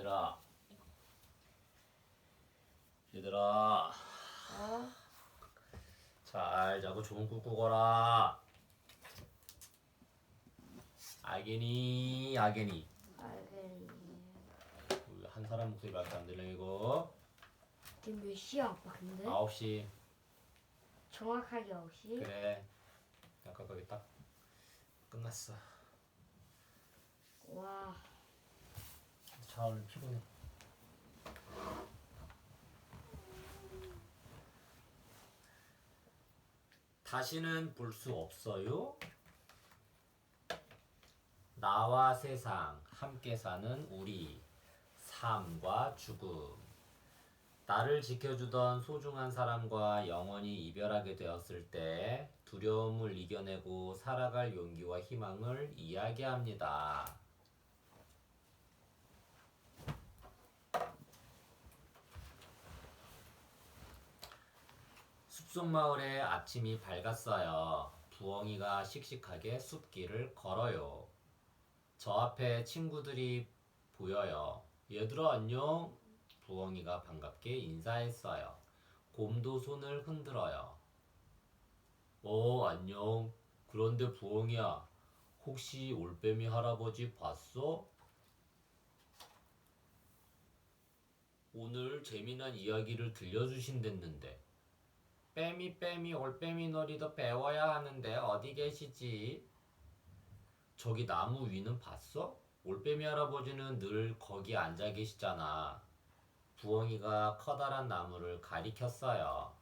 얘들아, 얘들아, 어? 잘 자고 좋은 꿈 꾸거라. 알겠니? 알겠니? 알겠니? 한 사람 목소리밖에 안 들려 이거. 지금 몇 시야, 아빠, 근데? 9시. 정확하게 9시? 그래. 아까 거기 딱 끝났어. 와, 자, 오늘 피곤해. 다시는 볼 수 없어요? 나와 세상 함께 사는 우리 삶과 죽음. 나를 지켜주던 소중한 사람과 영원히 이별하게 되었을 때 두려움을 이겨내고 살아갈 용기와 희망을 이야기합니다. 숲속마을에 아침이 밝았어요. 부엉이가 씩씩하게 숲길을 걸어요. 저 앞에 친구들이 보여요. 얘들아 안녕. 부엉이가 반갑게 인사했어요. 곰도 손을 흔들어요. 안녕. 그런데 부엉이야, 혹시 올빼미 할아버지 봤어? 오늘 재미난 이야기를 들려주신댔는데. 빼미 올빼미 놀이도 배워야 하는데 어디 계시지? 저기 나무 위는 봤어? 올빼미 할아버지는 늘 거기 앉아 계시잖아. 부엉이가 커다란 나무를 가리켰어요.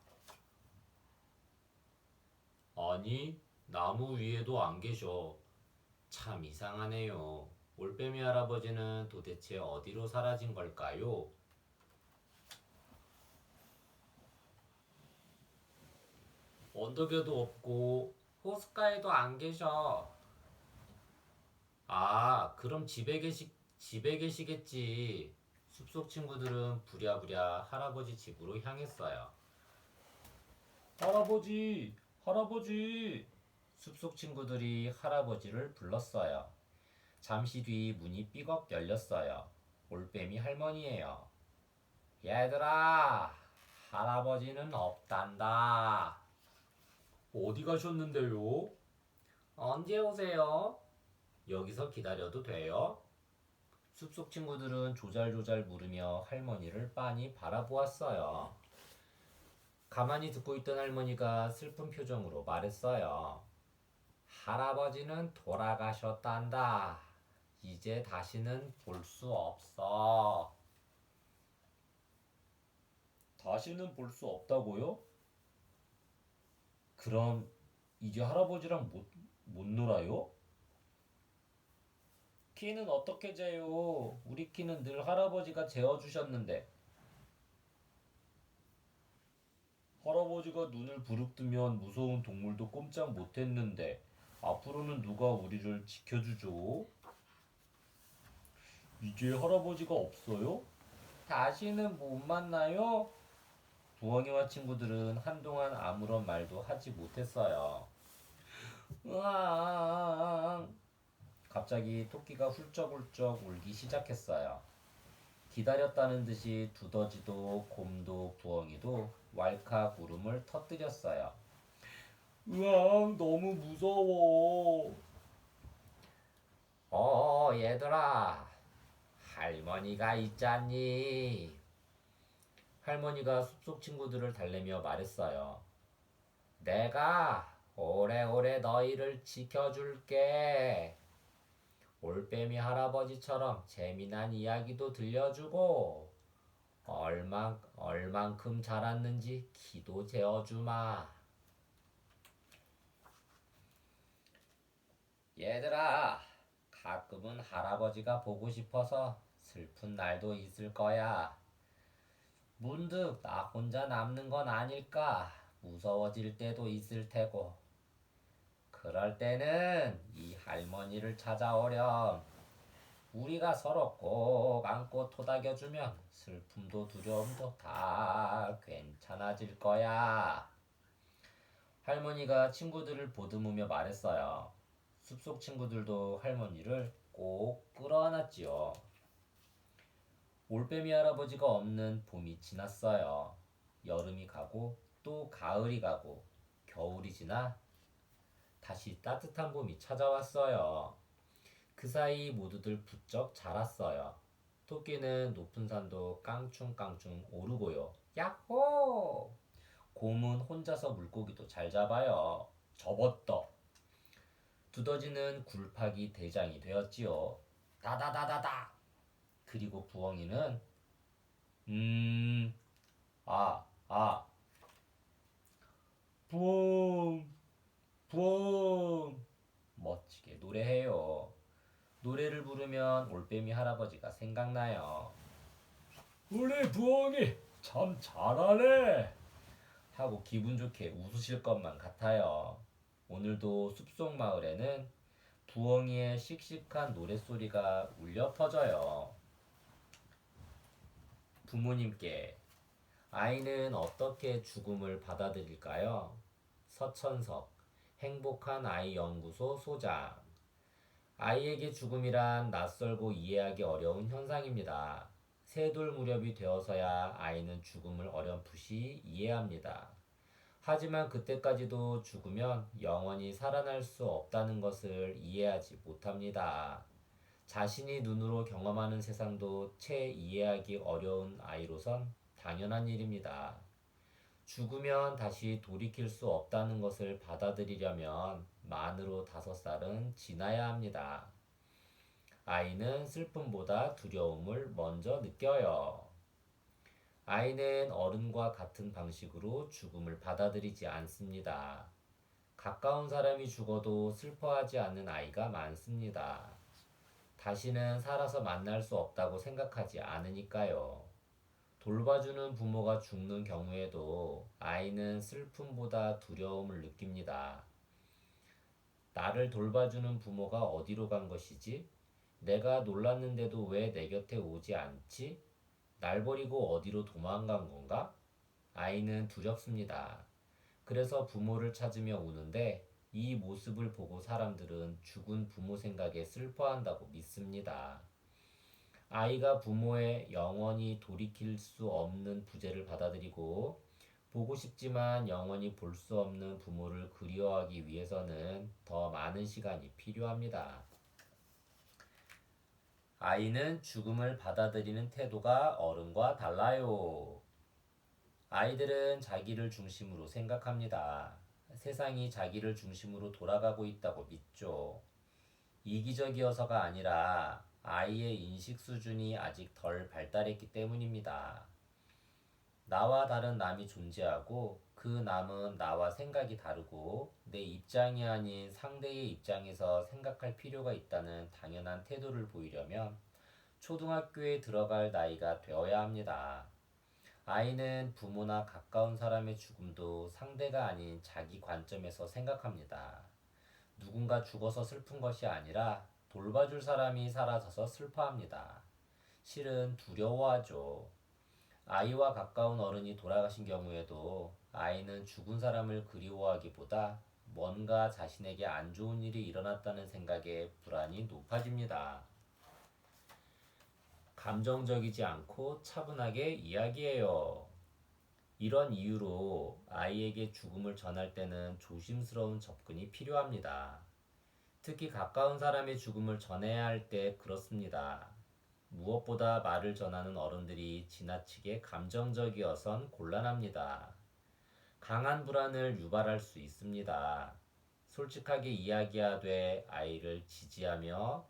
아니, 나무 위에도 안 계셔. 참 이상하네요. 올빼미 할아버지는 도대체 어디로 사라진 걸까요? 언덕에도 없고 호숫가에도 안 계셔. 아, 그럼 집에 계시겠지. 숲속 친구들은 부랴부랴 할아버지 집으로 향했어요. 할아버지, 할아버지. 숲속 친구들이 할아버지를 불렀어요. 잠시 뒤 문이 삐걱 열렸어요. 올빼미 할머니예요. 얘들아, 할아버지는 없단다. 어디 가셨는데요? 언제 오세요? 여기서 기다려도 돼요? 숲속 친구들은 조잘조잘 물으며 할머니를 빤히 바라보았어요. 가만히 듣고 있던 할머니가 슬픈 표정으로 말했어요. 할아버지는 돌아가셨단다. 이제 다시는 볼 수 없어. 다시는 볼 수 없다고요? 그럼 이제 할아버지랑 못 놀아요? 키는 어떻게 재요? 우리 키는 늘 할아버지가 재워주셨는데. 할아버지가 눈을 부릅뜨면 무서운 동물도 꼼짝 못했는데 앞으로는 누가 우리를 지켜주죠? 이제 할아버지가 없어요? 다시는 못 만나요? 부엉이와 친구들은 한동안 아무런 말도 하지 못했어요. 으앙! 갑자기 토끼가 훌쩍훌쩍 울기 시작했어요. 기다렸다는 듯이 두더지도 곰도 부엉이도 왈칵 울음을 터뜨렸어요. 으앙, 너무 무서워. 얘들아, 할머니가 있잖니. 할머니가 숲속 친구들을 달래며 말했어요. 내가 오래오래 너희를 지켜줄게. 올빼미 할아버지처럼 재미난 이야기도 들려주고 얼만큼 자랐는지 키도 재어주마. 얘들아, 가끔은 할아버지가 보고 싶어서 슬픈 날도 있을 거야. 문득 나 혼자 남는 건 아닐까 무서워질 때도 있을 테고. 그럴 때는 이 할머니를 찾아오렴. 우리가 서로 꼭 안고 토닥여주면 슬픔도 두려움도 다 괜찮아질 거야. 할머니가 친구들을 보듬으며 말했어요. 숲속 친구들도 할머니를 꼭 끌어안았지요. 올빼미 할아버지가 없는 봄이 지났어요. 여름이 가고 또 가을이 가고 겨울이 지나 다시 따뜻한 봄이 찾아왔어요. 그 사이 모두들 부쩍 자랐어요. 토끼는 높은 산도 깡충깡충 오르고요. 야호! 곰은 혼자서 물고기도 잘 잡아요. 접었더. 두더지는 굴파기 대장이 되었지요. 다다다다다. 그리고 부엉이는 음, 아, 아, 부엉, 부엉 멋지게 노래해요. 노래를 부르면 올빼미 할아버지가 생각나요. 우리 부엉이 참 잘하네 하고 기분 좋게 웃으실 것만 같아요. 오늘도 숲속 마을에는 부엉이의 씩씩한 노랫소리가 울려 퍼져요. 부모님께 아이는 어떻게 죽음을 받아들일까요? 서천석 행복한 아이 연구소 소장. 아이에게 죽음이란 낯설고 이해하기 어려운 현상입니다. 새돌 무렵이 되어서야 아이는 죽음을 어렴풋이 이해합니다. 하지만 그때까지도 죽으면 영원히 살아날 수 없다는 것을 이해하지 못합니다. 자신이 눈으로 경험하는 세상도 채 이해하기 어려운 아이로선 당연한 일입니다. 죽으면 다시 돌이킬 수 없다는 것을 받아들이려면 만으로 5살은 지나야 합니다. 아이는 슬픔보다 두려움을 먼저 느껴요. 아이는 어른과 같은 방식으로 죽음을 받아들이지 않습니다. 가까운 사람이 죽어도 슬퍼하지 않는 아이가 많습니다. 다시는 살아서 만날 수 없다고 생각하지 않으니까요. 돌봐주는 부모가 죽는 경우에도 아이는 슬픔보다 두려움을 느낍니다. 나를 돌봐주는 부모가 어디로 간 것이지? 내가 놀랐는데도 왜 내 곁에 오지 않지? 날 버리고 어디로 도망간 건가? 아이는 두렵습니다. 그래서 부모를 찾으며 우는데 이 모습을 보고 사람들은 죽은 부모 생각에 슬퍼한다고 믿습니다. 아이가 부모의 영원히 돌이킬 수 없는 부재를 받아들이고 보고 싶지만 영원히 볼 수 없는 부모를 그리워하기 위해서는 더 많은 시간이 필요합니다. 아이는 죽음을 받아들이는 태도가 어른과 달라요. 아이들은 자기를 중심으로 생각합니다. 세상이 자기를 중심으로 돌아가고 있다고 믿죠. 이기적이어서가 아니라 아이의 인식 수준이 아직 덜 발달했기 때문입니다. 나와 다른 남이 존재하고 그 남은 나와 생각이 다르고 내 입장이 아닌 상대의 입장에서 생각할 필요가 있다는 당연한 태도를 보이려면 초등학교에 들어갈 나이가 되어야 합니다. 아이는 부모나 가까운 사람의 죽음도 상대가 아닌 자기 관점에서 생각합니다. 누군가 죽어서 슬픈 것이 아니라 돌봐줄 사람이 사라져서 슬퍼합니다. 실은 두려워하죠. 아이와 가까운 어른이 돌아가신 경우에도 아이는 죽은 사람을 그리워하기보다 뭔가 자신에게 안 좋은 일이 일어났다는 생각에 불안이 높아집니다. 감정적이지 않고 차분하게 이야기해요. 이런 이유로 아이에게 죽음을 전할 때는 조심스러운 접근이 필요합니다. 특히 가까운 사람의 죽음을 전해야 할 때 그렇습니다. 무엇보다 말을 전하는 어른들이 지나치게 감정적이어선 곤란합니다. 강한 불안을 유발할 수 있습니다. 솔직하게 이야기하되 아이를 지지하며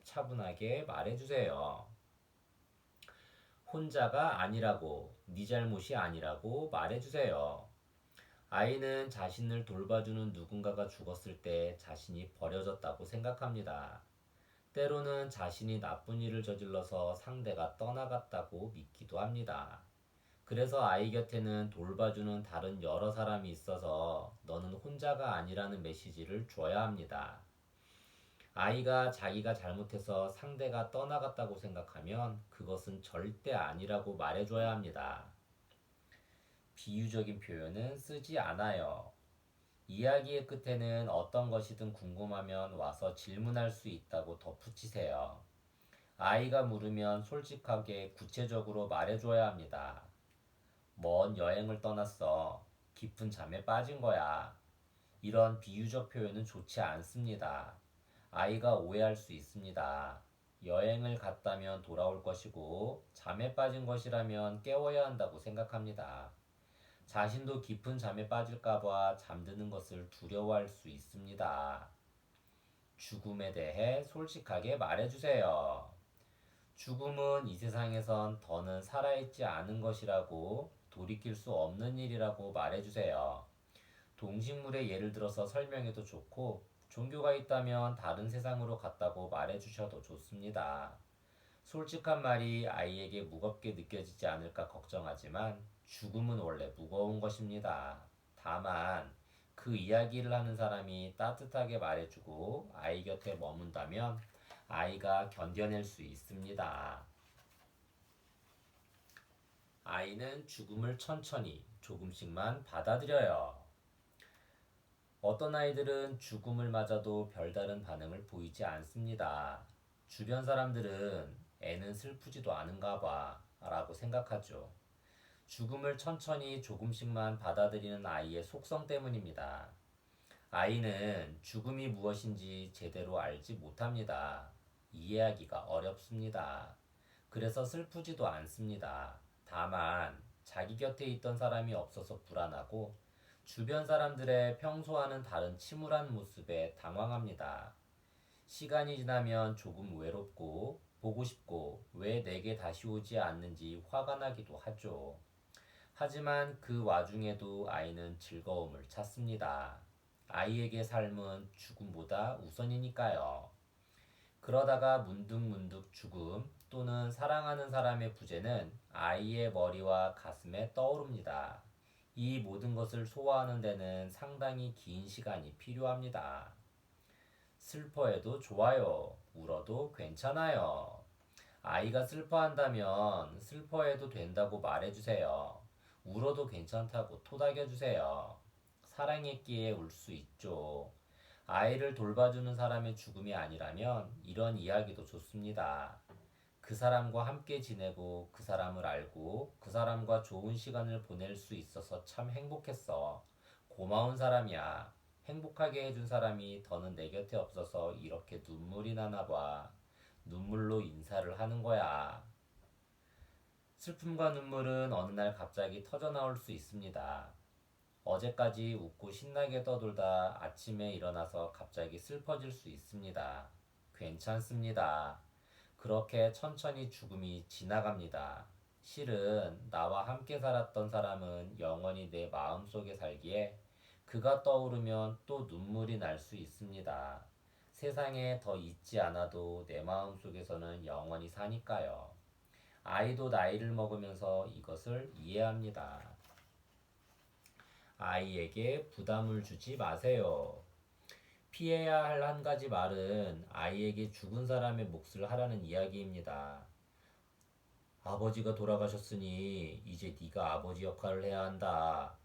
차분하게 말해주세요. 혼자가 아니라고, 네 잘못이 아니라고 말해주세요. 아이는 자신을 돌봐주는 누군가가 죽었을 때 자신이 버려졌다고 생각합니다. 때로는 자신이 나쁜 일을 저질러서 상대가 떠나갔다고 믿기도 합니다. 그래서 아이 곁에는 돌봐주는 다른 여러 사람이 있어서 너는 혼자가 아니라는 메시지를 줘야 합니다. 아이가 자기가 잘못해서 상대가 떠나갔다고 생각하면 그것은 절대 아니라고 말해줘야 합니다. 비유적인 표현은 쓰지 않아요. 이야기의 끝에는 어떤 것이든 궁금하면 와서 질문할 수 있다고 덧붙이세요. 아이가 물으면 솔직하게 구체적으로 말해줘야 합니다. 먼 여행을 떠났어. 깊은 잠에 빠진 거야. 이런 비유적 표현은 좋지 않습니다. 아이가 오해할 수 있습니다. 여행을 갔다면 돌아올 것이고, 잠에 빠진 것이라면 깨워야 한다고 생각합니다. 자신도 깊은 잠에 빠질까봐 잠드는 것을 두려워할 수 있습니다. 죽음에 대해 솔직하게 말해주세요. 죽음은 이 세상에선 더는 살아있지 않은 것이라고 돌이킬 수 없는 일이라고 말해주세요. 동식물의 예를 들어서 설명해도 좋고, 종교가 있다면 다른 세상으로 갔다고 말해주셔도 좋습니다. 솔직한 말이 아이에게 무겁게 느껴지지 않을까 걱정하지만 죽음은 원래 무거운 것입니다. 다만 그 이야기를 하는 사람이 따뜻하게 말해주고 아이 곁에 머문다면 아이가 견뎌낼 수 있습니다. 아이는 죽음을 천천히 조금씩만 받아들여요. 어떤 아이들은 죽음을 맞아도 별다른 반응을 보이지 않습니다. 주변 사람들은 애는 슬프지도 않은가 봐 라고 생각하죠. 죽음을 천천히 조금씩만 받아들이는 아이의 속성 때문입니다. 아이는 죽음이 무엇인지 제대로 알지 못합니다. 이해하기가 어렵습니다. 그래서 슬프지도 않습니다. 다만 자기 곁에 있던 사람이 없어서 불안하고 주변 사람들의 평소와는 다른 침울한 모습에 당황합니다. 시간이 지나면 조금 외롭고 보고 싶고 왜 내게 다시 오지 않는지 화가 나기도 하죠. 하지만 그 와중에도 아이는 즐거움을 찾습니다. 아이에게 삶은 죽음보다 우선이니까요. 그러다가 문득문득 죽음 또는 사랑하는 사람의 부재는 아이의 머리와 가슴에 떠오릅니다. 이 모든 것을 소화하는 데는 상당히 긴 시간이 필요합니다. 슬퍼해도 좋아요. 울어도 괜찮아요. 아이가 슬퍼한다면 슬퍼해도 된다고 말해주세요. 울어도 괜찮다고 토닥여주세요. 사랑했기에 울 수 있죠. 아이를 돌봐주는 사람의 죽음이 아니라면 이런 이야기도 좋습니다. 그 사람과 함께 지내고 그 사람을 알고 그 사람과 좋은 시간을 보낼 수 있어서 참 행복했어. 고마운 사람이야. 행복하게 해준 사람이 더는 내 곁에 없어서 이렇게 눈물이 나나 봐. 눈물로 인사를 하는 거야. 슬픔과 눈물은 어느 날 갑자기 터져 나올 수 있습니다. 어제까지 웃고 신나게 떠돌다 아침에 일어나서 갑자기 슬퍼질 수 있습니다. 괜찮습니다. 그렇게 천천히 죽음이 지나갑니다. 실은 나와 함께 살았던 사람은 영원히 내 마음속에 살기에 그가 떠오르면 또 눈물이 날 수 있습니다. 세상에 더 있지 않아도 내 마음속에서는 영원히 사니까요. 아이도 나이를 먹으면서 이것을 이해합니다. 아이에게 부담을 주지 마세요. 피해야 할 한 가지 말은 아이에게 죽은 사람의 몫을 하라는 이야기입니다. 아버지가 돌아가셨으니 이제 네가 아버지 역할을 해야 한다.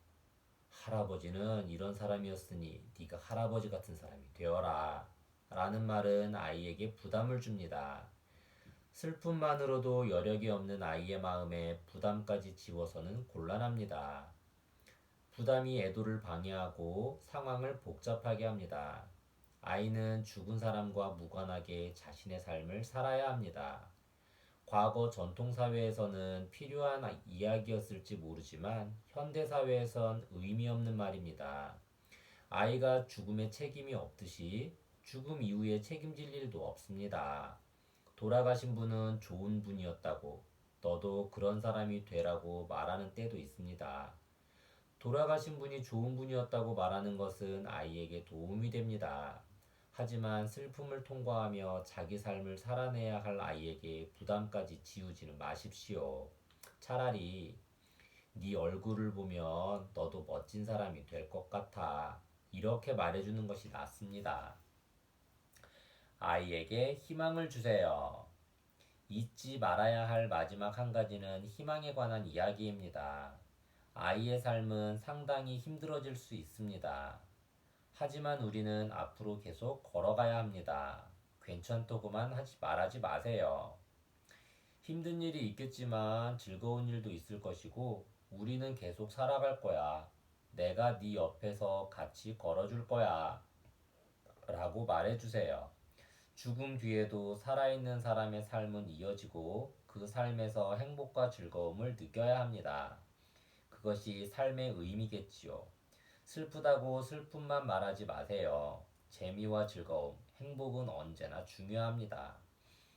할아버지는 이런 사람이었으니 네가 할아버지 같은 사람이 되어라. 라는 말은 아이에게 부담을 줍니다. 슬픔만으로도 여력이 없는 아이의 마음에 부담까지 지워서는 곤란합니다. 부담이 애도를 방해하고 상황을 복잡하게 합니다. 아이는 죽은 사람과 무관하게 자신의 삶을 살아야 합니다. 과거 전통사회에서는 필요한 이야기였을지 모르지만 현대사회에선 의미 없는 말입니다. 아이가 죽음에 책임이 없듯이 죽음 이후에 책임질 일도 없습니다. 돌아가신 분은 좋은 분이었다고 너도 그런 사람이 되라고 말하는 때도 있습니다. 돌아가신 분이 좋은 분이었다고 말하는 것은 아이에게 도움이 됩니다. 하지만 슬픔을 통과하며 자기 삶을 살아내야 할 아이에게 부담까지 지우지는 마십시오. 차라리 네 얼굴을 보면 너도 멋진 사람이 될 것 같아. 이렇게 말해주는 것이 낫습니다. 아이에게 희망을 주세요. 잊지 말아야 할 마지막 한 가지는 희망에 관한 이야기입니다. 아이의 삶은 상당히 힘들어질 수 있습니다. 하지만 우리는 앞으로 계속 걸어가야 합니다. 괜찮다고만 말하지 마세요. 힘든 일이 있겠지만 즐거운 일도 있을 것이고 우리는 계속 살아갈 거야. 내가 네 옆에서 같이 걸어줄 거야. 라고 말해주세요. 죽음 뒤에도 살아있는 사람의 삶은 이어지고 그 삶에서 행복과 즐거움을 느껴야 합니다. 그것이 삶의 의미겠지요. 슬프다고 슬픔만 말하지 마세요. 재미와 즐거움, 행복은 언제나 중요합니다.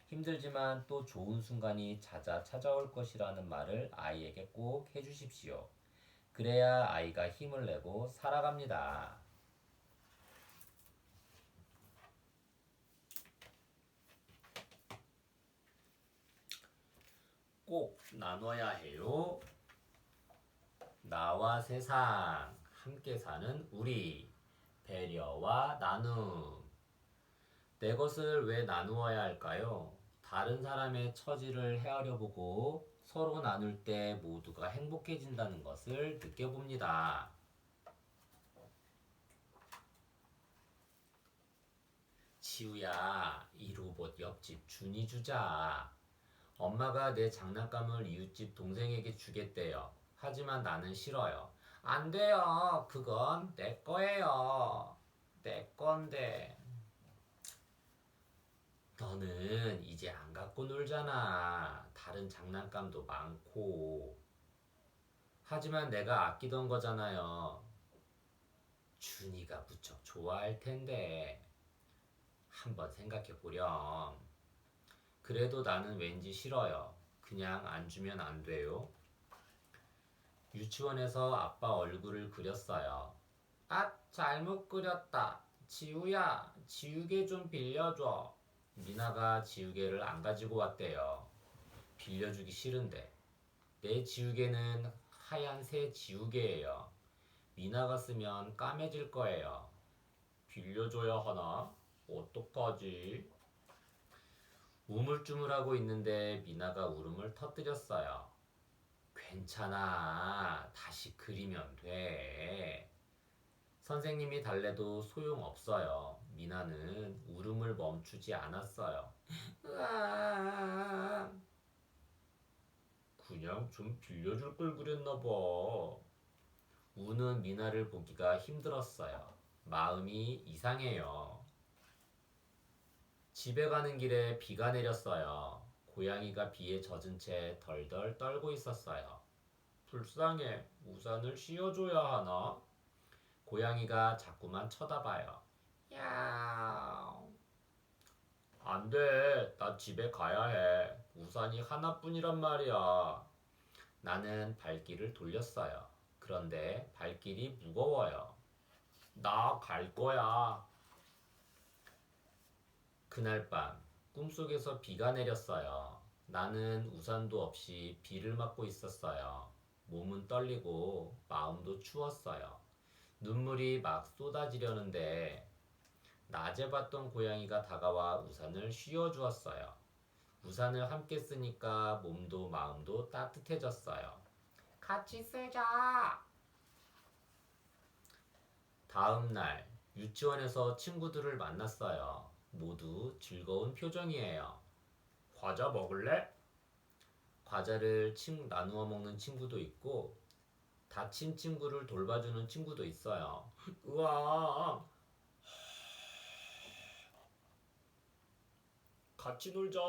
힘들지만 또 좋은 순간이 찾아올 것이라는 말을 아이에게 꼭 해주십시오. 그래야 아이가 힘을 내고 살아갑니다. 꼭 나눠야 해요. 나와 세상, 함께 사는 우리, 배려와 나눔. 내 것을 왜 나누어야 할까요? 다른 사람의 처지를 헤아려 보고 서로 나눌 때 모두가 행복해진다는 것을 느껴봅니다. 지우야, 이 로봇 옆집 준이 주자. 엄마가 내 장난감을 이웃집 동생에게 주겠대요. 하지만 나는 싫어요. 안 돼요. 그건 내 거예요. 내 건데. 너는 이제 안 갖고 놀잖아. 다른 장난감도 많고. 하지만 내가 아끼던 거잖아요. 준이가 무척 좋아할 텐데. 한번 생각해 보렴. 그래도 나는 왠지 싫어요. 그냥 안 주면 안 돼요. 유치원에서 아빠 얼굴을 그렸어요. 아, 잘못 그렸다. 지우야, 지우개 좀 빌려줘. 미나가 지우개를 안 가지고 왔대요. 빌려주기 싫은데. 내 지우개는 하얀 새 지우개예요. 미나가 쓰면 까매질 거예요. 빌려줘야 하나? 어떡하지? 우물쭈물하고 있는데 미나가 울음을 터뜨렸어요. 괜찮아. 다시 그리면 돼. 선생님이 달래도 소용없어요. 미나는 울음을 멈추지 않았어요. 으아. 그냥 좀 빌려줄 걸 그랬나 봐. 우는 미나를 보기가 힘들었어요. 마음이 이상해요. 집에 가는 길에 비가 내렸어요. 고양이가 비에 젖은 채 덜덜 떨고 있었어요. 불쌍해. 우산을 씌워줘야 하나? 고양이가 자꾸만 쳐다봐요. 야옹. 안 돼. 나 집에 가야 해. 우산이 하나뿐이란 말이야. 나는 발길을 돌렸어요. 그런데 발길이 무거워요. 나 갈 거야. 그날 밤 꿈속에서 비가 내렸어요. 나는 우산도 없이 비를 맞고 있었어요. 몸은 떨리고 마음도 추웠어요. 눈물이 막 쏟아지려는데 낮에 봤던 고양이가 다가와 우산을 씌워주었어요. 우산을 함께 쓰니까 몸도 마음도 따뜻해졌어요. 같이 쓰자. 다음 날 유치원에서 친구들을 만났어요. 모두 즐거운 표정이에요. 과자 먹을래? 과자를 나누어 먹는 친구도 있고 다친 친구를 돌봐주는 친구도 있어요. 우와, 같이 놀자.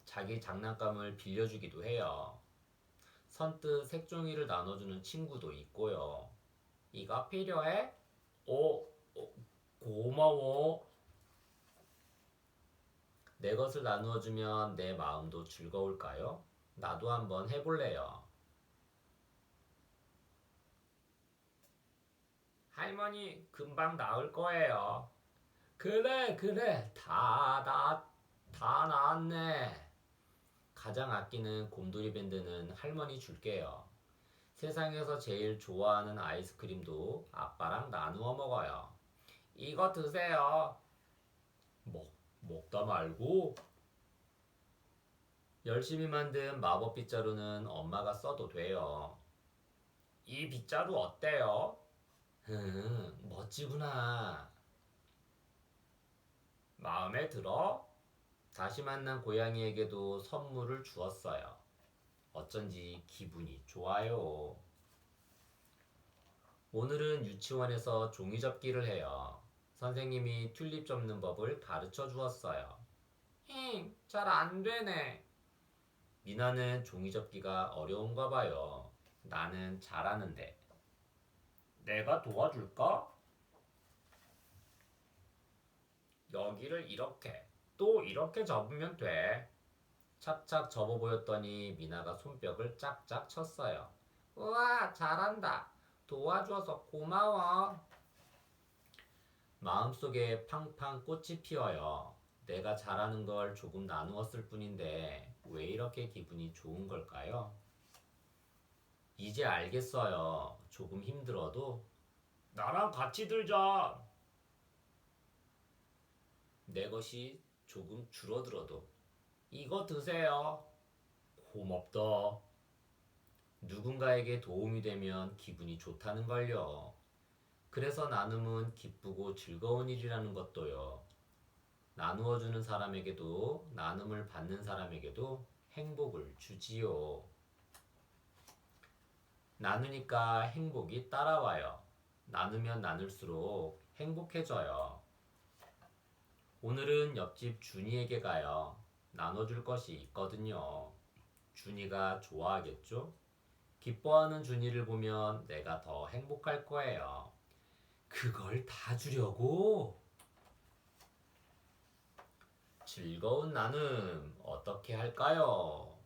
자기 장난감을 빌려주기도 해요. 선뜻 색종이를 나눠주는 친구도 있고요. 이거 필요해? 고마워. 내 것을 나누어주면 내 마음도 즐거울까요? 나도 한번 해볼래요. 할머니, 금방 나을 거예요. 그래, 그래. 다 나았네. 가장 아끼는 곰돌이 밴드는 할머니 줄게요. 세상에서 제일 좋아하는 아이스크림도 아빠랑 나누어 먹어요. 이거 드세요. 먹다 말고. 열심히 만든 마법 빗자루는 엄마가 써도 돼요. 이 빗자루 어때요? 멋지구나. 마음에 들어? 다시 만난 고양이에게도 선물을 주었어요. 어쩐지 기분이 좋아요. 오늘은 유치원에서 종이접기를 해요. 선생님이 튤립 접는 법을 가르쳐 주었어요. 잘 안 되네. 미나는 종이접기가 어려운가 봐요. 나는 잘하는데. 내가 도와줄까? 여기를 이렇게, 또 이렇게 접으면 돼. 착착 접어 보였더니 미나가 손뼉을 짝짝 쳤어요. 우와, 잘한다. 도와줘서 고마워. 마음속에 팡팡 꽃이 피어요. 내가 잘하는 걸 조금 나누었을 뿐인데 왜 이렇게 기분이 좋은 걸까요? 이제 알겠어요. 조금 힘들어도 나랑 같이 들자. 내 것이 조금 줄어들어도 이거 드세요. 고맙다. 누군가에게 도움이 되면 기분이 좋다는 걸요. 그래서 나눔은 기쁘고 즐거운 일이라는 것도요. 나누어주는 사람에게도 나눔을 받는 사람에게도 행복을 주지요. 나누니까 행복이 따라와요. 나누면 나눌수록 행복해져요. 오늘은 옆집 준이에게 가요. 나눠줄 것이 있거든요. 준이가 좋아하겠죠? 기뻐하는 준이를 보면 내가 더 행복할 거예요. 그걸 다 주려고? 즐거운 나눔 어떻게 할까요?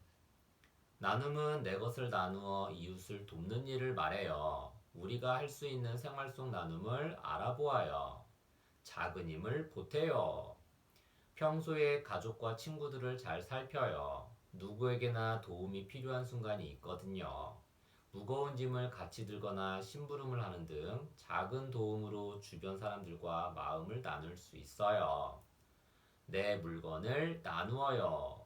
나눔은 내 것을 나누어 이웃을 돕는 일을 말해요. 우리가 할 수 있는 생활 속 나눔을 알아보아요. 작은 힘을 보태요. 평소에 가족과 친구들을 잘 살펴요. 누구에게나 도움이 필요한 순간이 있거든요. 무거운 짐을 같이 들거나 심부름을 하는 등 작은 도움으로 주변 사람들과 마음을 나눌 수 있어요. 내 물건을 나누어요.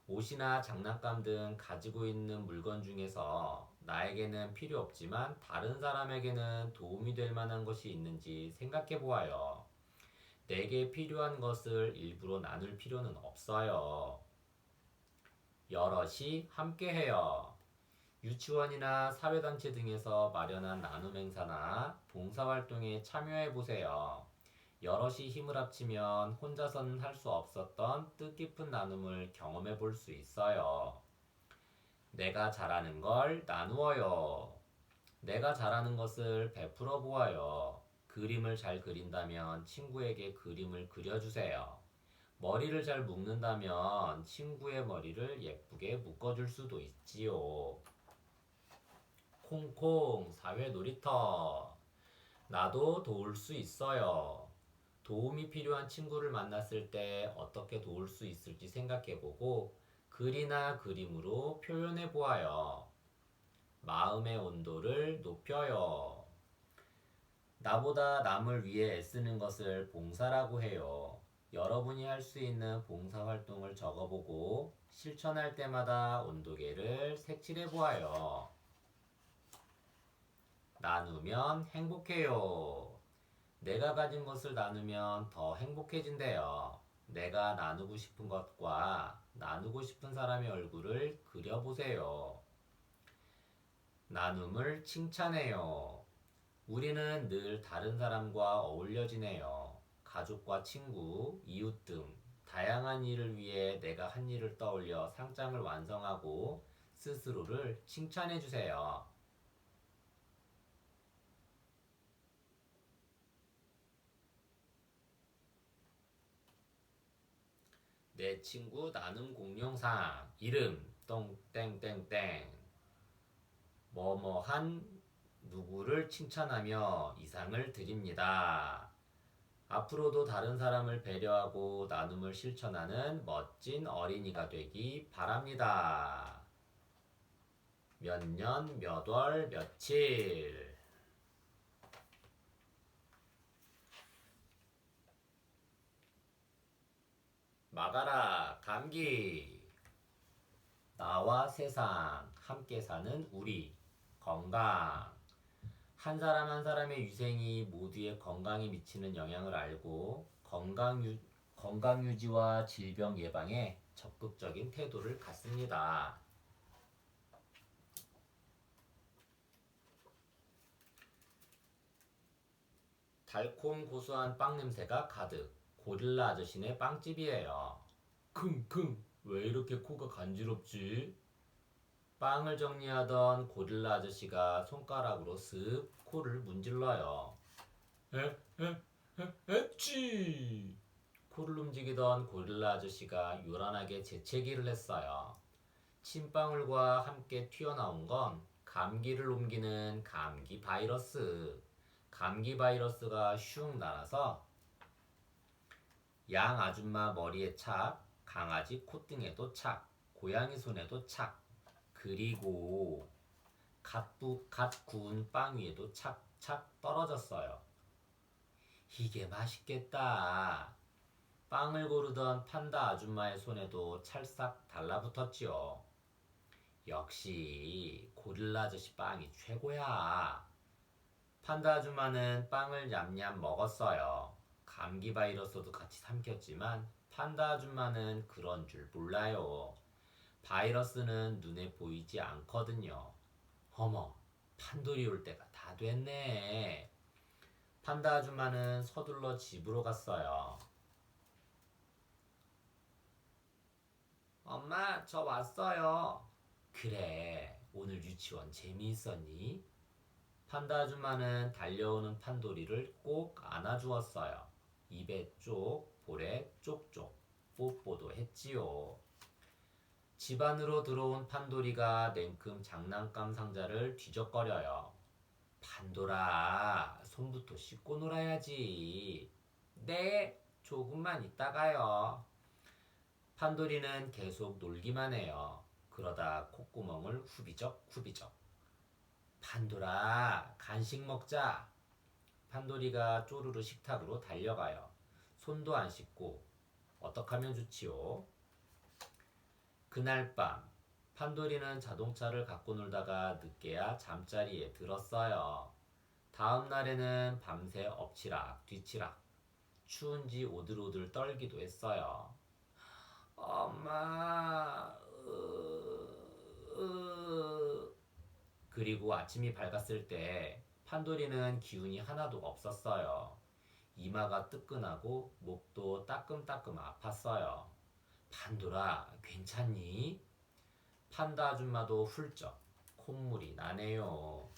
옷이나 장난감 등 가지고 있는 물건 중에서 나에게는 필요 없지만 다른 사람에게는 도움이 될 만한 것이 있는지 생각해 보아요. 내게 필요한 것을 일부러 나눌 필요는 없어요. 여럿이 함께해요. 유치원이나 사회단체 등에서 마련한 나눔 행사나 봉사활동에 참여해 보세요. 여럿이 힘을 합치면 혼자서는 할 수 없었던 뜻깊은 나눔을 경험해 볼 수 있어요. 내가 잘하는 걸 나누어요. 내가 잘하는 것을 베풀어 보아요. 그림을 잘 그린다면 친구에게 그림을 그려주세요. 머리를 잘 묶는다면 친구의 머리를 예쁘게 묶어줄 수도 있지요. 콩콩 사회 놀이터. 나도 도울 수 있어요. 도움이 필요한 친구를 만났을 때 어떻게 도울 수 있을지 생각해보고 글이나 그림으로 표현해 보아요. 마음의 온도를 높여요. 나보다 남을 위해 애쓰는 것을 봉사라고 해요. 여러분이 할 수 있는 봉사활동을 적어보고 실천할 때마다 온도계를 색칠해 보아요. 나누면 행복해요. 내가 가진 것을 나누면 더 행복해진대요. 내가 나누고 싶은 것과 나누고 싶은 사람의 얼굴을 그려보세요. 나눔을 칭찬해요. 우리는 늘 다른 사람과 어울려 지내요. 가족과 친구, 이웃 등 다양한 일을 위해 내가 한 일을 떠올려 상장을 완성하고 스스로를 칭찬해 주세요. 내 친구 나눔 공룡상 이름 똥땡땡땡 뭐뭐한 누구를 칭찬하며 이상을 드립니다. 앞으로도 다른 사람을 배려하고 나눔을 실천하는 멋진 어린이가 되기 바랍니다. 몇 년, 몇 월, 며칠. 막아라, 감기. 나와 세상, 함께 사는 우리, 건강. 한 사람 한 사람의 위생이 모두의 건강에 미치는 영향을 알고 건강 유지와 질병 예방에 적극적인 태도를 갖습니다. 달콤 고소한 빵 냄새가 가득 고릴라 아저씨네 빵집이에요. 킁킁 왜 이렇게 코가 간지럽지? 빵을 정리하던 고릴라 아저씨가 손가락으로 쓱 코를 문질러요. 에? 에? 에치! 코를 움직이던 고릴라 아저씨가 요란하게 재채기를 했어요. 침방울과 함께 튀어나온 건 감기를 옮기는 감기 바이러스. 감기 바이러스가 슝 날아서 양 아줌마 머리에 착, 강아지 콧등에도 착, 고양이 손에도 착, 그리고 갓 구운 빵 위에도 착착 떨어졌어요. 이게 맛있겠다. 빵을 고르던 판다 아줌마의 손에도 찰싹 달라붙었지요. 역시 고릴라 아저씨 빵이 최고야. 판다 아줌마는 빵을 냠냠 먹었어요. 감기 바이러스도 같이 삼켰지만 판다 아줌마는 그런 줄 몰라요. 바이러스는 눈에 보이지 않거든요. 어머, 판돌이 올 때가 다 됐네. 판다 아줌마는 서둘러 집으로 갔어요. 엄마, 저 왔어요. 그래, 오늘 유치원 재미있었니? 판다 아줌마는 달려오는 판돌이를 꼭 안아주었어요. 입에 쪽, 볼에 쪽쪽, 뽀뽀도 했지요. 집 안으로 들어온 판돌이가 냉큼 장난감 상자를 뒤적거려요. 판돌아, 손부터 씻고 놀아야지. 네, 조금만 있다가요. 판돌이는 계속 놀기만 해요. 그러다 콧구멍을 후비적 후비적. 판돌아, 간식 먹자. 판돌이가 쪼르르 식탁으로 달려가요. 손도 안 씻고 어떡 하면 좋지요? 그날 밤 판돌이는 자동차를 갖고 놀다가 늦게야 잠자리에 들었어요. 다음 날에는 밤새 엎치락 뒤치락 추운지 오들오들 떨기도 했어요. 엄마, 그리고 아침이 밝았을 때 판돌이는 기운이 하나도 없었어요. 이마가 뜨끈하고 목도 따끔따끔 아팠어요. 판돌아, 괜찮니? 판다 아줌마도 훌쩍 콧물이 나네요.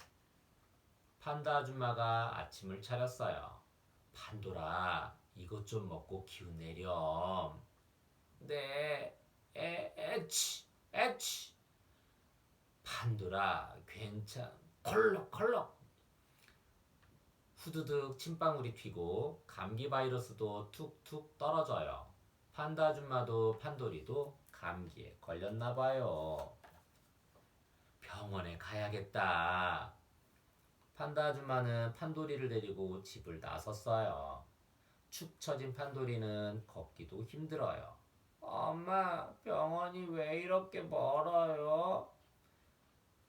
판다 아줌마가 아침을 차렸어요. 판돌아, 이것 좀 먹고 기운 내렴. 네, 에치, 에치. 판돌아, 콜록콜록. 후두둑 침방울이 튀고 감기 바이러스도 툭툭 떨어져요. 판다 아줌마도 판돌이도 감기에 걸렸나 봐요. 병원에 가야겠다. 판다 아줌마는 판돌이를 데리고 집을 나섰어요. 축 처진 판돌이는 걷기도 힘들어요. 엄마, 병원이 왜 이렇게 멀어요?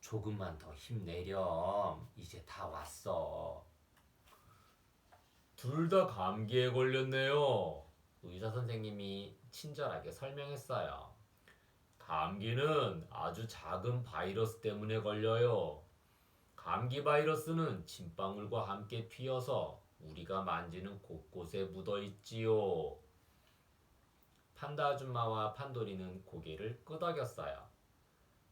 조금만 더 힘내렴. 이제 다 왔어. 둘 다 감기에 걸렸네요. 의사 선생님이 친절하게 설명했어요. 감기는 아주 작은 바이러스 때문에 걸려요. 감기 바이러스는 침방울과 함께 튀어서 우리가 만지는 곳곳에 묻어 있지요. 판다 아줌마와 판돌이는 고개를 끄덕였어요.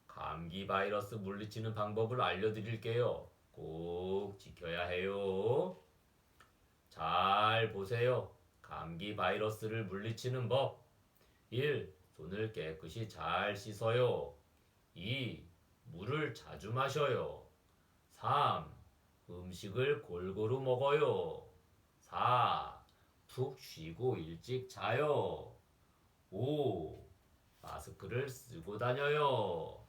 감기 바이러스 물리치는 방법을 알려드릴게요. 꼭 지켜야 해요. 잘 보세요. 감기 바이러스를 물리치는 법. 1. 손을 깨끗이 잘 씻어요. 2. 물을 자주 마셔요. 3. 음식을 골고루 먹어요. 4. 푹 쉬고 일찍 자요. 5. 마스크를 쓰고 다녀요.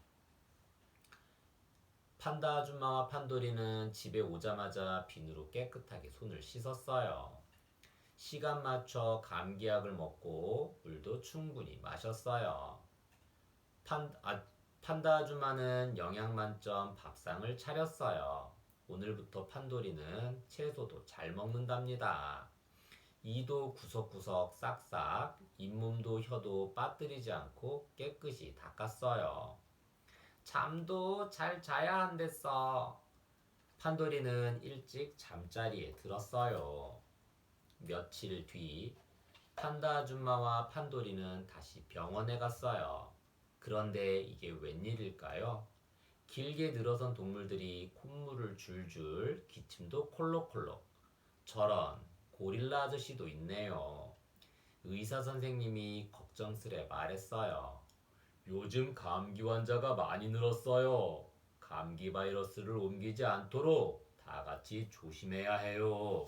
판다 아줌마와 판돌이는 집에 오자마자 비누로 깨끗하게 손을 씻었어요. 시간 맞춰 감기약을 먹고 물도 충분히 마셨어요. 판다 아줌마는 영양 만점 밥상을 차렸어요. 오늘부터 판돌이는 채소도 잘 먹는답니다. 이도 구석구석 싹싹, 잇몸도 혀도 빠뜨리지 않고 깨끗이 닦았어요. 잠도 잘 자야 한댔어. 판돌이는 일찍 잠자리에 들었어요. 며칠 뒤 판다 아줌마와 판돌이는 다시 병원에 갔어요. 그런데 이게 웬일일까요? 길게 늘어선 동물들이 콧물을 줄줄, 기침도 콜록콜록. 저런 고릴라 아저씨도 있네요. 의사 선생님이 걱정스레 말했어요. 요즘 감기 환자가 많이 늘었어요. 감기 바이러스를 옮기지 않도록 다 같이 조심해야 해요.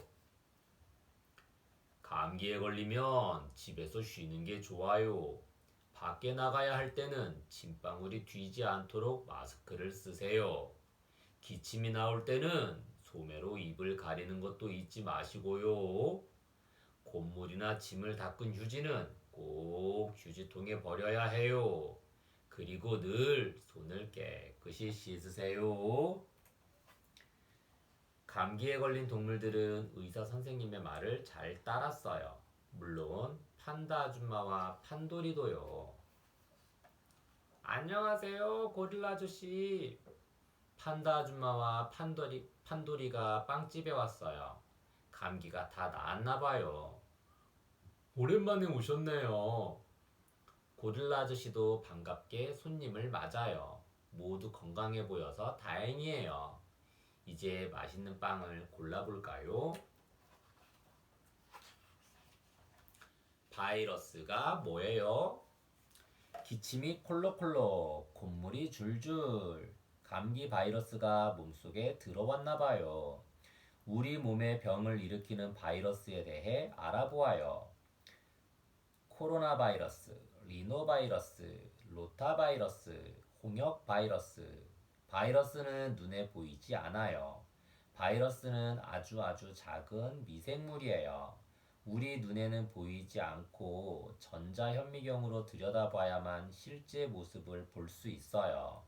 감기에 걸리면 집에서 쉬는 게 좋아요. 밖에 나가야 할 때는 침방울이 튀지 않도록 마스크를 쓰세요. 기침이 나올 때는 소매로 입을 가리는 것도 잊지 마시고요. 콧물이나 침을 닦은 휴지는 꼭 휴지통에 버려야 해요. 그리고 늘 손을 깨끗이 씻으세요. 감기에 걸린 동물들은 의사 선생님의 말을 잘 따랐어요. 물론 판다 아줌마와 판돌이도요. 안녕하세요, 고릴라 아저씨. 판다 아줌마와 판돌이가 빵집에 왔어요. 감기가 다 나았나 봐요. 오랜만에 오셨네요. 고릴라 아저씨도 반갑게 손님을 맞아요. 모두 건강해 보여서 다행이에요. 이제 맛있는 빵을 골라볼까요? 바이러스가 뭐예요? 기침이 콜록콜록, 콧물이 줄줄. 감기 바이러스가 몸속에 들어왔나 봐요. 우리 몸에 병을 일으키는 바이러스에 대해 알아보아요. 코로나 바이러스, 리노 바이러스, 로타 바이러스, 홍역 바이러스. 바이러스는 눈에 보이지 않아요. 바이러스는 아주 작은 미생물이에요. 우리 눈에는 보이지 않고 전자현미경으로 들여다봐야만 실제 모습을 볼 수 있어요.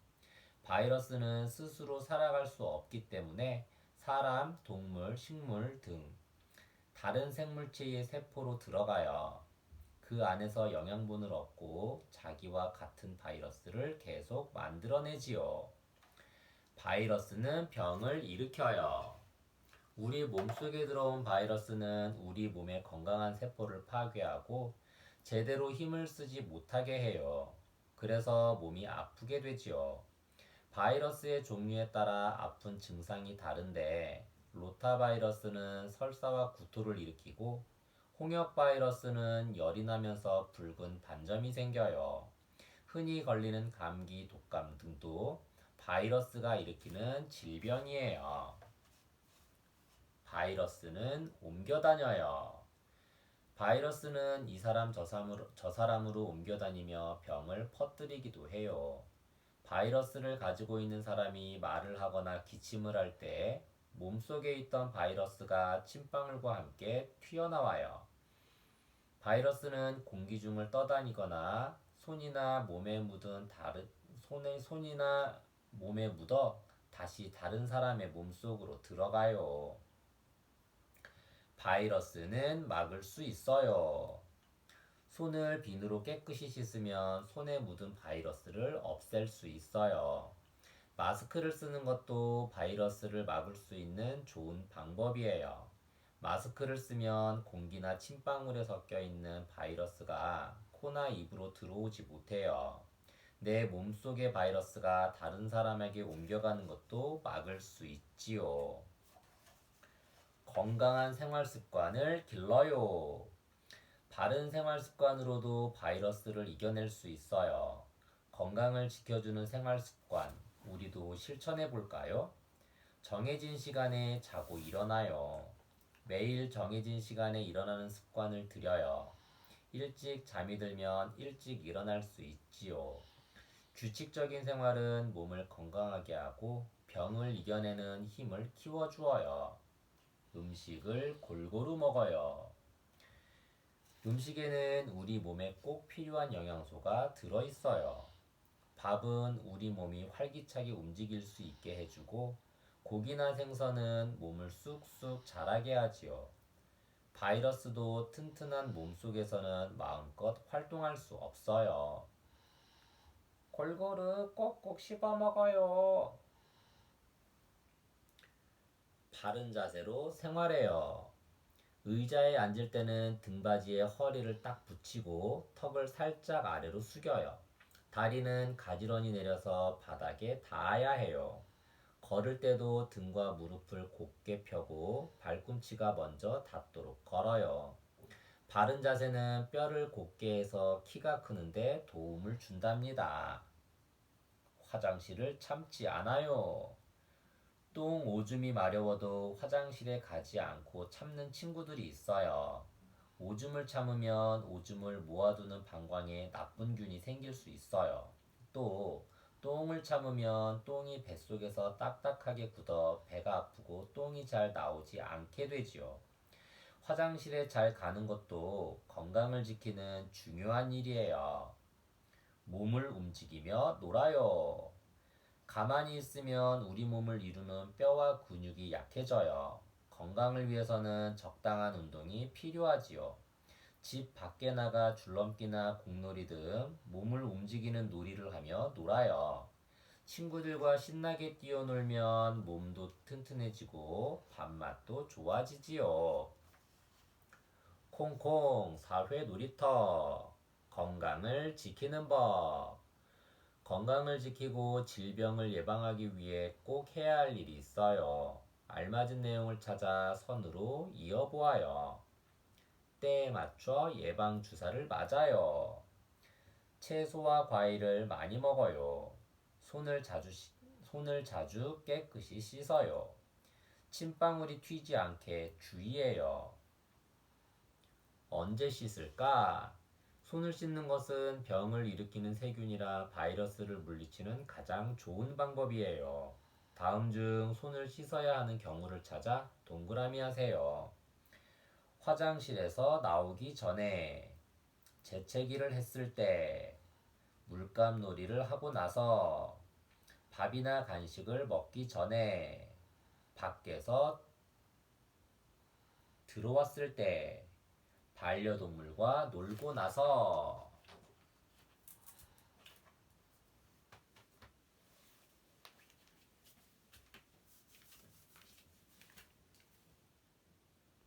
바이러스는 스스로 살아갈 수 없기 때문에 사람, 동물, 식물 등 다른 생물체의 세포로 들어가요. 그 안에서 영양분을 얻고 자기와 같은 바이러스를 계속 만들어내지요. 바이러스는 병을 일으켜요. 우리 몸속에 들어온 바이러스는 우리 몸의 건강한 세포를 파괴하고 제대로 힘을 쓰지 못하게 해요. 그래서 몸이 아프게 되지요. 바이러스의 종류에 따라 아픈 증상이 다른데 로타 바이러스는 설사와 구토를 일으키고 홍역 바이러스는 열이 나면서 붉은 반점이 생겨요. 흔히 걸리는 감기, 독감 등도 바이러스가 일으키는 질병이에요. 바이러스는 옮겨 다녀요. 바이러스는 이 사람 저 사람으로 옮겨 다니며 병을 퍼뜨리기도 해요. 바이러스를 가지고 있는 사람이 말을 하거나 기침을 할 때 몸속에 있던 바이러스가 침방울과 함께 튀어나와요. 바이러스는 공기 중을 떠다니거나 손이나 몸에 묻어 다시 다른 사람의 몸속으로 들어가요. 바이러스는 막을 수 있어요. 손을 비누로 깨끗이 씻으면 손에 묻은 바이러스를 없앨 수 있어요. 마스크를 쓰는 것도 바이러스를 막을 수 있는 좋은 방법이에요. 마스크를 쓰면 공기나 침방울에 섞여 있는 바이러스가 코나 입으로 들어오지 못해요. 내 몸속의 바이러스가 다른 사람에게 옮겨가는 것도 막을 수 있지요. 건강한 생활 습관을 길러요. 바른 생활 습관으로도 바이러스를 이겨낼 수 있어요. 건강을 지켜주는 생활 습관, 우리도 실천해 볼까요? 정해진 시간에 자고 일어나요. 매일 정해진 시간에 일어나는 습관을 들여요. 일찍 잠이 들면 일찍 일어날 수 있지요. 규칙적인 생활은 몸을 건강하게 하고 병을 이겨내는 힘을 키워주어요. 음식을 골고루 먹어요. 음식에는 우리 몸에 꼭 필요한 영양소가 들어있어요. 밥은 우리 몸이 활기차게 움직일 수 있게 해주고 고기나 생선은 몸을 쑥쑥 자라게 하지요. 바이러스도 튼튼한 몸속에서는 마음껏 활동할 수 없어요. 골고루 꼭꼭 씹어 먹어요. 바른 자세로 생활해요. 의자에 앉을 때는 등받이에 허리를 딱 붙이고 턱을 살짝 아래로 숙여요. 다리는 가지런히 내려서 바닥에 닿아야 해요. 걸을 때도 등과 무릎을 곧게 펴고 발꿈치가 먼저 닿도록 걸어요. 바른 자세는 뼈를 곧게 해서 키가 크는데 도움을 준답니다. 화장실을 참지 않아요. 똥 오줌이 마려워도 화장실에 가지 않고 참는 친구들이 있어요. 오줌을 참으면 오줌을 모아두는 방광에 나쁜 균이 생길 수 있어요. 또 똥을 참으면 똥이 뱃속에서 딱딱하게 굳어 배가 아프고 똥이 잘 나오지 않게 되지요. 화장실에 잘 가는 것도 건강을 지키는 중요한 일이에요. 몸을 움직이며 놀아요. 가만히 있으면 우리 몸을 이루는 뼈와 근육이 약해져요. 건강을 위해서는 적당한 운동이 필요하지요. 집 밖에 나가 줄넘기나 공놀이 등 몸을 움직이는 놀이를 하며 놀아요. 친구들과 신나게 뛰어놀면 몸도 튼튼해지고 밥맛도 좋아지지요. 콩콩 사회 놀이터 건강을 지키는 법. 건강을 지키고 질병을 예방하기 위해 꼭 해야 할 일이 있어요. 알맞은 내용을 찾아 선으로 이어보아요. 때에 맞춰 예방 주사를 맞아요. 채소와 과일을 많이 먹어요. 손을 자주 깨끗이 씻어요. 침방울이 튀지 않게 주의해요. 언제 씻을까? 손을 씻는 것은 병을 일으키는 세균이라 바이러스를 물리치는 가장 좋은 방법이에요. 다음 중 손을 씻어야 하는 경우를 찾아 동그라미 하세요. 화장실에서 나오기 전에, 재채기를 했을 때, 물감놀이를 하고 나서, 밥이나 간식을 먹기 전에, 밖에서 들어왔을 때, 반려동물과 놀고 나서